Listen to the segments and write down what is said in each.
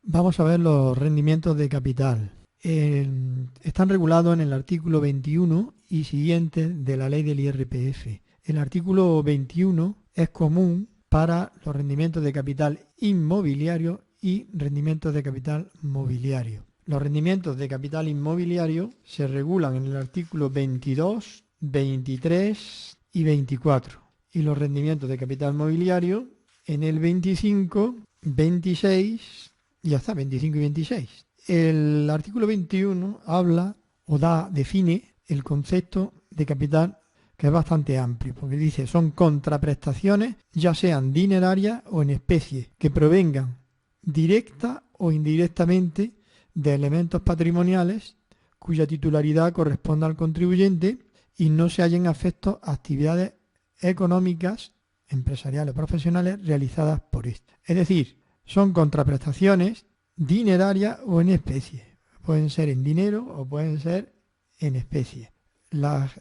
Vamos a ver los rendimientos de capital. Están regulados en el artículo 21 y siguiente de la ley del IRPF. El artículo 21 es común para los rendimientos de capital inmobiliario y rendimientos de capital mobiliario. Los rendimientos de capital inmobiliario se regulan en el artículo 22, 23 y 24. Y los rendimientos de capital mobiliario en el 25, 26 y hasta 25 y 26. El artículo 21 habla o define el concepto de capital, que es bastante amplio, porque dice son contraprestaciones, ya sean dinerarias o en especie, que provengan directa o indirectamente de elementos patrimoniales cuya titularidad corresponda al contribuyente y no se hallen afectos a actividades económicas, empresariales o profesionales realizadas por éste. Es decir, son contraprestaciones dinerarias o en especie. Pueden ser en dinero o pueden ser en especie. Las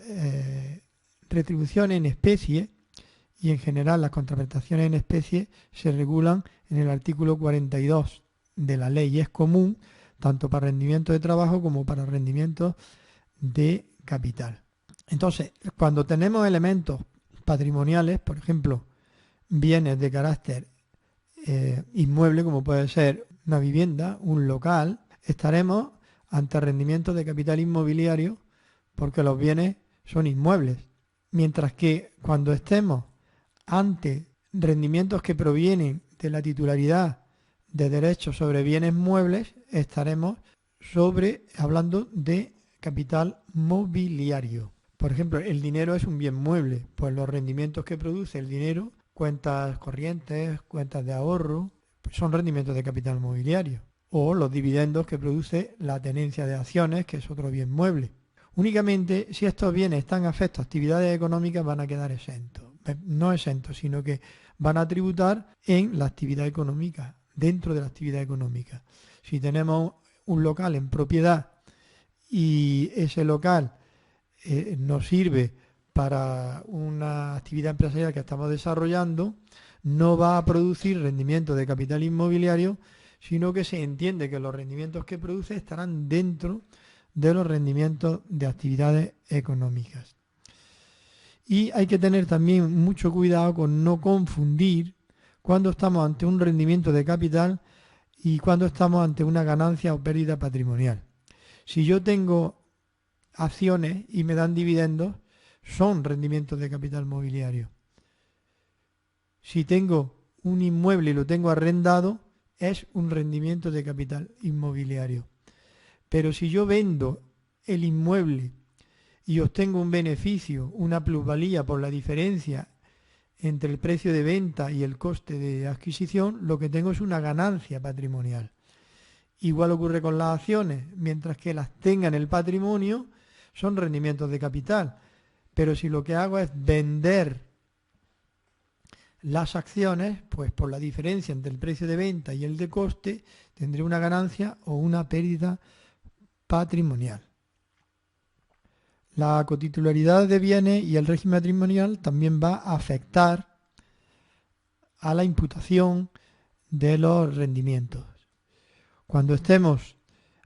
retribuciones en especie y en general las contraprestaciones en especie se regulan en el artículo 42 de la ley y es común tanto para rendimientos de trabajo como para rendimientos de capital. Entonces, cuando tenemos elementos patrimoniales, por ejemplo, bienes de carácter inmueble, como puede ser una vivienda, un local, estaremos ante rendimientos de capital inmobiliario porque los bienes son inmuebles. Mientras que cuando estemos ante rendimientos que provienen de la titularidad de derechos sobre bienes muebles, estaremos hablando de capital mobiliario. Por ejemplo, el dinero es un bien mueble, pues los rendimientos que produce el dinero, cuentas corrientes, cuentas de ahorro, son rendimientos de capital mobiliario. O los dividendos que produce la tenencia de acciones, que es otro bien mueble. Únicamente si estos bienes están afectos a actividades económicas van a quedar exentos. No exentos, sino que van a tributar en la actividad económica, dentro de la actividad económica. Si tenemos un local en propiedad y ese local nos sirve para una actividad empresarial que estamos desarrollando, no va a producir rendimientos de capital inmobiliario, sino que se entiende que los rendimientos que produce estarán dentro de los rendimientos de actividades económicas. Y hay que tener también mucho cuidado con no confundir cuando estamos ante un rendimiento de capital y cuando estamos ante una ganancia o pérdida patrimonial. Si yo tengo acciones y me dan dividendos, son rendimientos de capital mobiliario. Si tengo un inmueble y lo tengo arrendado, es un rendimiento de capital inmobiliario. Pero si yo vendo el inmueble y obtengo un beneficio, una plusvalía por la diferencia entre el precio de venta y el coste de adquisición, lo que tengo es una ganancia patrimonial. Igual ocurre con las acciones, mientras que las tenga en el patrimonio, son rendimientos de capital. Pero si lo que hago es vender las acciones, pues por la diferencia entre el precio de venta y el de coste, tendré una ganancia o una pérdida patrimonial. La cotitularidad de bienes y el régimen patrimonial también va a afectar a la imputación de los rendimientos. Cuando estemos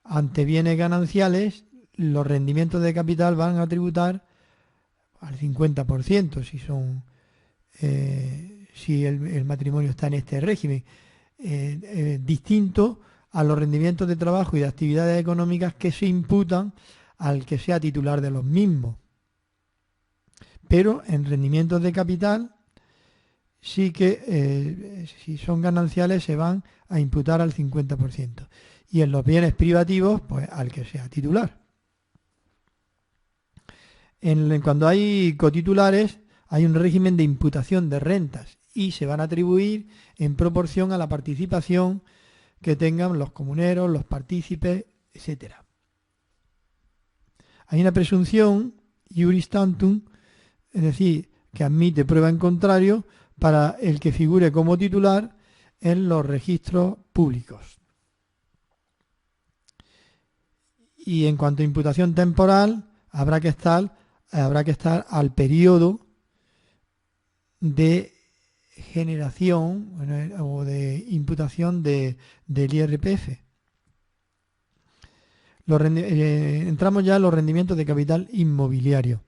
ante bienes gananciales, los rendimientos de capital van a tributar al 50% si el matrimonio está en este régimen, distinto a los rendimientos de trabajo y de actividades económicas que se imputan al que sea titular de los mismos. Pero en rendimientos de capital sí que si son gananciales se van a imputar al 50%. Y en los bienes privativos, pues al que sea titular. Cuando hay cotitulares, hay un régimen de imputación de rentas y se van a atribuir en proporción a la participación que tengan los comuneros, los partícipes, etc. Hay una presunción iuris tantum, es decir, que admite prueba en contrario para el que figure como titular en los registros públicos. Y en cuanto a imputación temporal, habrá que estar al periodo de generación o de imputación del IRPF. Entramos ya en los rendimientos de capital inmobiliario,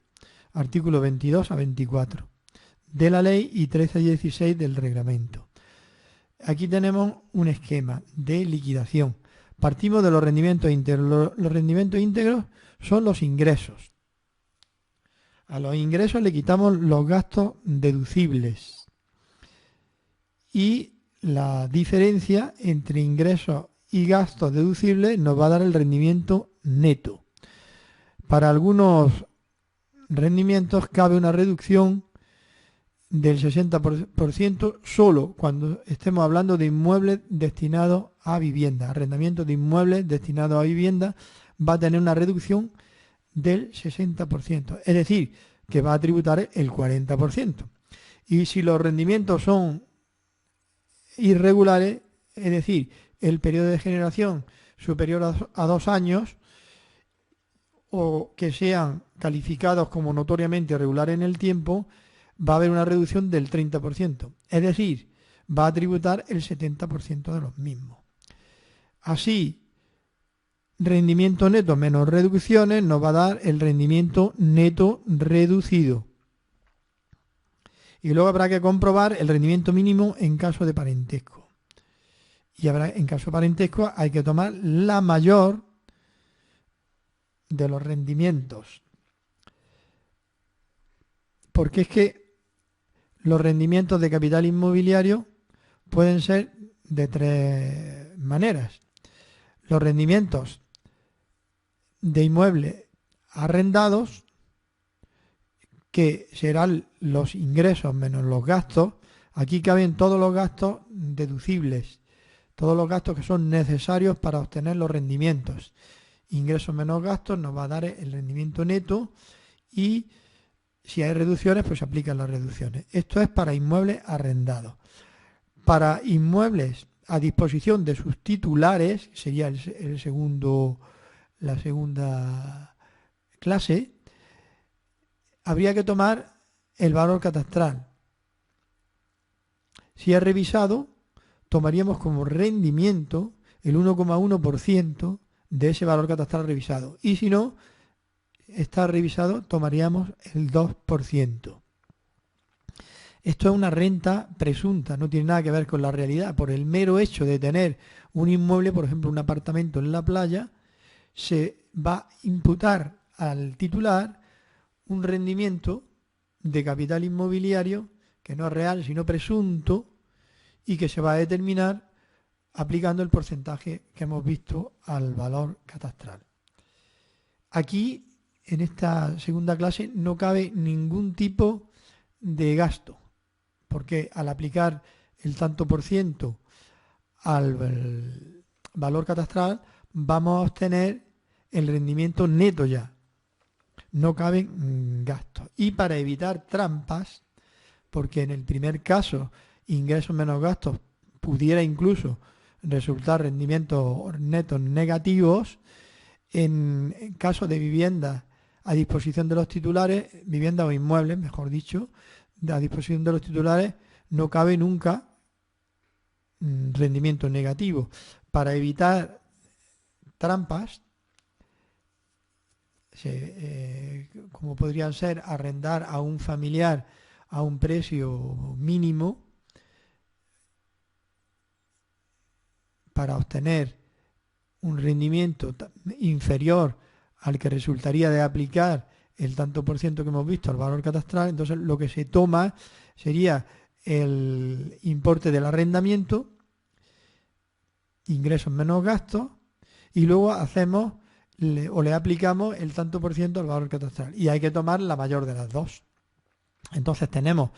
artículo 22 a 24 de la ley y 13 a 16 del reglamento. Aquí tenemos un esquema de liquidación. Partimos de los rendimientos íntegros. Los rendimientos íntegros son los ingresos. A los ingresos le quitamos los gastos deducibles. Y la diferencia entre ingresos y gastos deducibles nos va a dar el rendimiento neto. Para algunos rendimientos cabe una reducción del 60% solo cuando estemos hablando de inmuebles destinados a vivienda. Arrendamiento de inmuebles destinados a vivienda va a tener una reducción del 60%, es decir, que va a tributar el 40%. Y si los rendimientos son irregulares, es decir, el periodo de generación superior a 2 años o que sean calificados como notoriamente irregulares en el tiempo, va a haber una reducción del 30%. Es decir, va a tributar el 70% de los mismos. Así, rendimiento neto menos reducciones nos va a dar el rendimiento neto reducido. Y luego habrá que comprobar el rendimiento mínimo en caso de parentesco. Y en caso de parentesco hay que tomar la mayor de los rendimientos. Porque es que los rendimientos de capital inmobiliario pueden ser de tres maneras. Los rendimientos de inmuebles arrendados, que serán los ingresos menos los gastos. Aquí caben todos los gastos deducibles, todos los gastos que son necesarios para obtener los rendimientos. Ingresos menos gastos nos va a dar el rendimiento neto y si hay reducciones, pues se aplican las reducciones. Esto es para inmuebles arrendados. Para inmuebles a disposición de sus titulares, sería la segunda clase, habría que tomar el valor catastral. Si es revisado, tomaríamos como rendimiento el 1,1% de ese valor catastral revisado. Y si no está revisado, tomaríamos el 2%. Esto es una renta presunta, no tiene nada que ver con la realidad. Por el mero hecho de tener un inmueble, por ejemplo, un apartamento en la playa, se va a imputar al titular un rendimiento de capital inmobiliario que no es real, sino presunto, y que se va a determinar aplicando el porcentaje que hemos visto al valor catastral. Aquí, en esta segunda clase, no cabe ningún tipo de gasto, porque al aplicar el tanto por ciento al valor catastral vamos a obtener el rendimiento neto ya. No caben gastos. Y para evitar trampas, porque en el primer caso ingresos menos gastos pudiera incluso resultar rendimientos netos negativos, en caso de viviendas a disposición de los titulares, viviendas o inmuebles, mejor dicho, a disposición de los titulares, no cabe nunca rendimiento negativo. Para evitar trampas, como podrían ser arrendar a un familiar a un precio mínimo para obtener un rendimiento inferior al que resultaría de aplicar el tanto por ciento que hemos visto al valor catastral, entonces lo que se toma sería el importe del arrendamiento, ingresos menos gastos, y luego hacemos o le aplicamos el tanto por ciento al valor catastral. Y hay que tomar la mayor de las dos. Entonces tenemos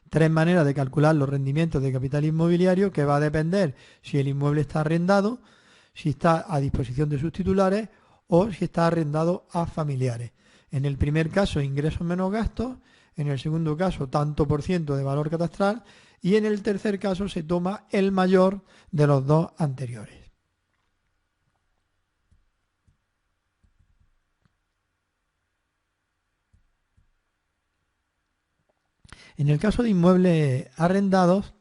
tres maneras de calcular los rendimientos de capital inmobiliario, que va a depender si el inmueble está arrendado, si está a disposición de sus titulares o si está arrendado a familiares. En el primer caso, ingresos menos gastos. En el segundo caso, tanto por ciento de valor catastral. Y en el tercer caso se toma el mayor de los dos anteriores. En el caso de inmuebles arrendados,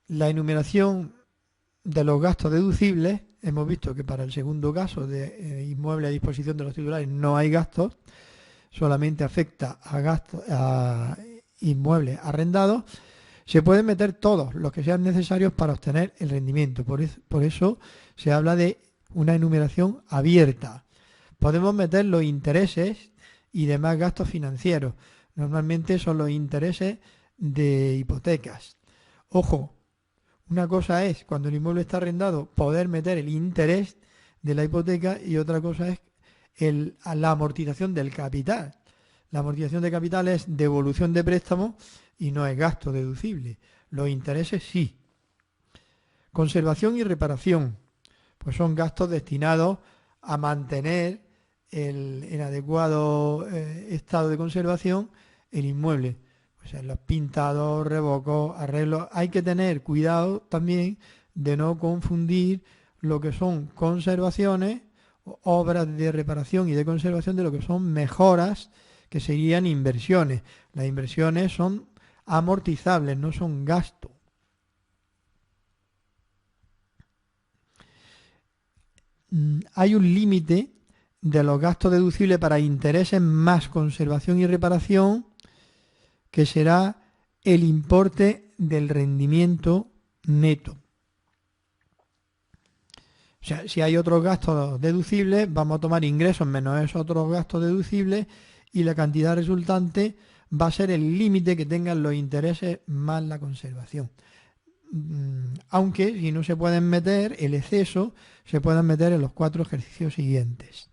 la enumeración de los gastos deducibles, hemos visto que para el segundo caso de inmueble a disposición de los titulares no hay gastos, solamente afecta a gastos a inmuebles arrendados. Se pueden meter todos los que sean necesarios para obtener el rendimiento. Por eso se habla de una enumeración abierta. Podemos meter los intereses y demás gastos financieros. Normalmente son los intereses de hipotecas. Ojo, una cosa es, cuando el inmueble está arrendado, poder meter el interés de la hipoteca, y otra cosa es la amortización del capital. La amortización de capital es devolución de préstamo y no es gasto deducible. Los intereses sí. Conservación y reparación, pues son gastos destinados a mantener en adecuado estado de conservación el inmueble. Pues en los pintados, revocos, arreglos. Hay que tener cuidado también de no confundir lo que son conservaciones, obras de reparación y de conservación, de lo que son mejoras, que serían inversiones. Las inversiones son amortizables, no son gasto. Hay un límite de los gastos deducibles para intereses más conservación y reparación, que será el importe del rendimiento neto. O sea, si hay otros gastos deducibles, vamos a tomar ingresos menos esos otros gastos deducibles, y la cantidad resultante va a ser el límite que tengan los intereses más la conservación. Aunque si no se pueden meter, el exceso se pueden meter en los 4 ejercicios siguientes.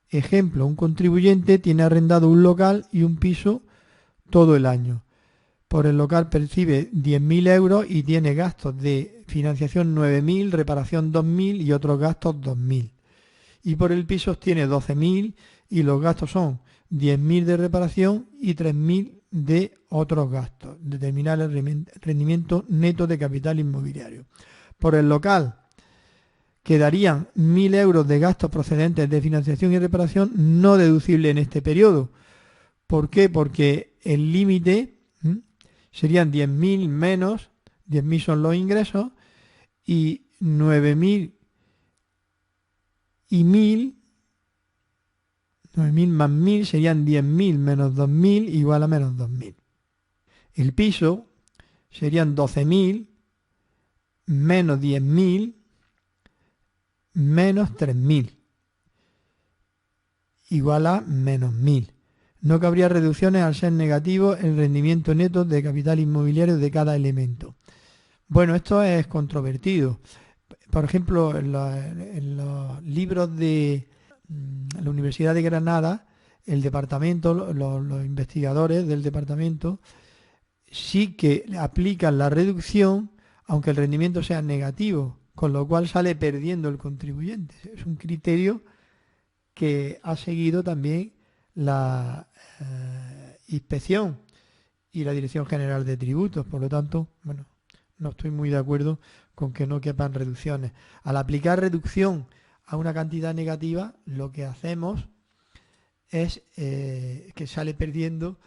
Ejemplo, un contribuyente tiene arrendado un local y un piso todo el año. Por el local percibe 10.000 euros y tiene gastos de financiación 9.000, reparación 2.000 y otros gastos 2.000. Y por el piso obtiene 12.000 y los gastos son 10.000 de reparación y 3.000 de otros gastos. Determinar el rendimiento neto de capital inmobiliario. Por el local quedarían 1.000 euros de gastos procedentes de financiación y reparación no deducibles en este periodo. ¿Por qué? Porque el límite serían 10.000 menos, 10.000 son los ingresos, y 9.000 y 1.000, 9.000 más 1.000 serían 10.000 menos 2.000 igual a menos 2.000. El piso serían 12.000 menos 10.000 menos 3.000 igual a menos 1.000. No cabría reducciones al ser negativo el rendimiento neto de capital inmobiliario de cada elemento. Bueno, esto es controvertido. Por ejemplo, en los libros de la Universidad de Granada, el departamento, los investigadores del departamento sí que aplican la reducción aunque el rendimiento sea negativo, con lo cual sale perdiendo el contribuyente. Es un criterio que ha seguido también la inspección y la Dirección General de Tributos. Por lo tanto, bueno, no estoy muy de acuerdo con que no quepan reducciones. Al aplicar reducción a una cantidad negativa, lo que hacemos es que sale perdiendo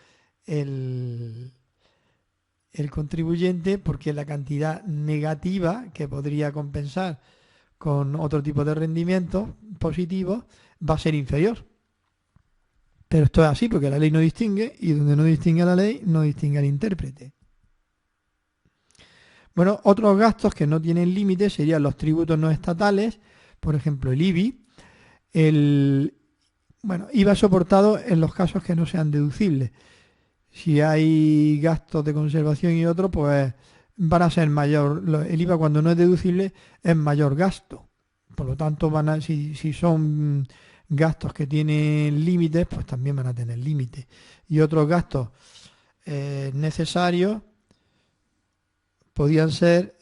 el contribuyente, porque la cantidad negativa que podría compensar con otro tipo de rendimientos positivos va a ser inferior. Pero esto es así porque la ley no distingue, y donde no distingue la ley, no distingue al intérprete. Bueno, otros gastos que no tienen límite serían los tributos no estatales, por ejemplo el IBI. IVA soportado en los casos que no sean deducibles. Si hay gastos de conservación y otros, pues van a ser mayor. El IVA, cuando no es deducible, es mayor gasto. Por lo tanto, si son gastos que tienen límites, pues también van a tener límites. Y otros gastos necesarios podían ser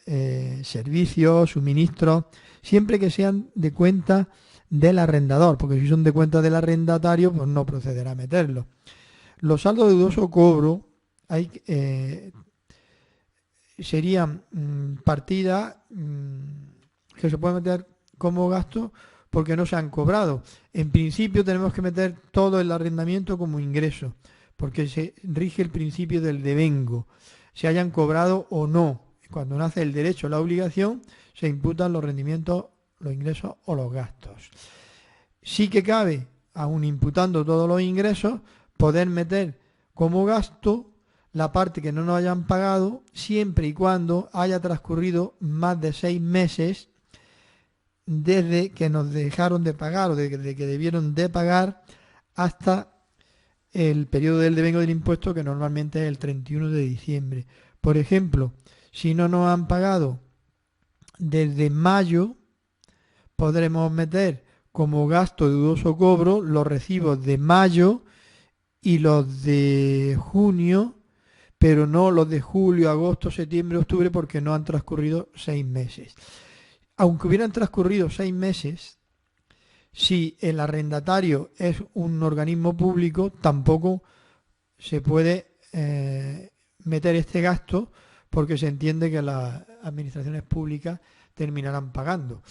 servicios, suministros, siempre que sean de cuenta del arrendador, porque si son de cuenta del arrendatario, pues no procederá a meterlos. Los saldos de dudoso cobro serían partidas que se pueden meter como gasto porque no se han cobrado. En principio tenemos que meter todo el arrendamiento como ingreso, porque se rige el principio del devengo, se hayan cobrado o no. Cuando nace el derecho o la obligación, se imputan los rendimientos, los ingresos o los gastos. Sí que cabe, aun imputando todos los ingresos, poder meter como gasto la parte que no nos hayan pagado, siempre y cuando haya transcurrido más de 6 meses desde que nos dejaron de pagar o desde que debieron de pagar hasta el periodo del devengo del impuesto, que normalmente es el 31 de diciembre. Por ejemplo, si no nos han pagado desde mayo, podremos meter como gasto de dudoso cobro los recibos de mayo y los de junio, pero no los de julio, agosto, septiembre, octubre, porque no han transcurrido 6 meses. Aunque hubieran transcurrido 6 meses, si el arrendatario es un organismo público, tampoco se puede meter este gasto, porque se entiende que las administraciones públicas terminarán pagando.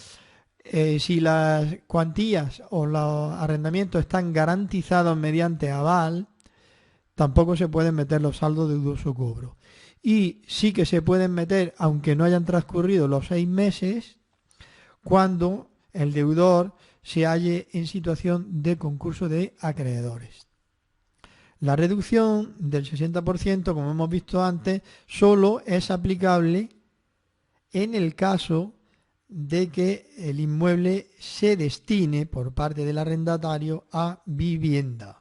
Si las cuantías o los arrendamientos están garantizados mediante aval, tampoco se pueden meter los saldos de dudoso cobro. Y sí que se pueden meter, aunque no hayan transcurrido los 6 meses, cuando el deudor se halle en situación de concurso de acreedores. La reducción del 60%, como hemos visto antes, solo es aplicable en el caso de que el inmueble se destine por parte del arrendatario a vivienda.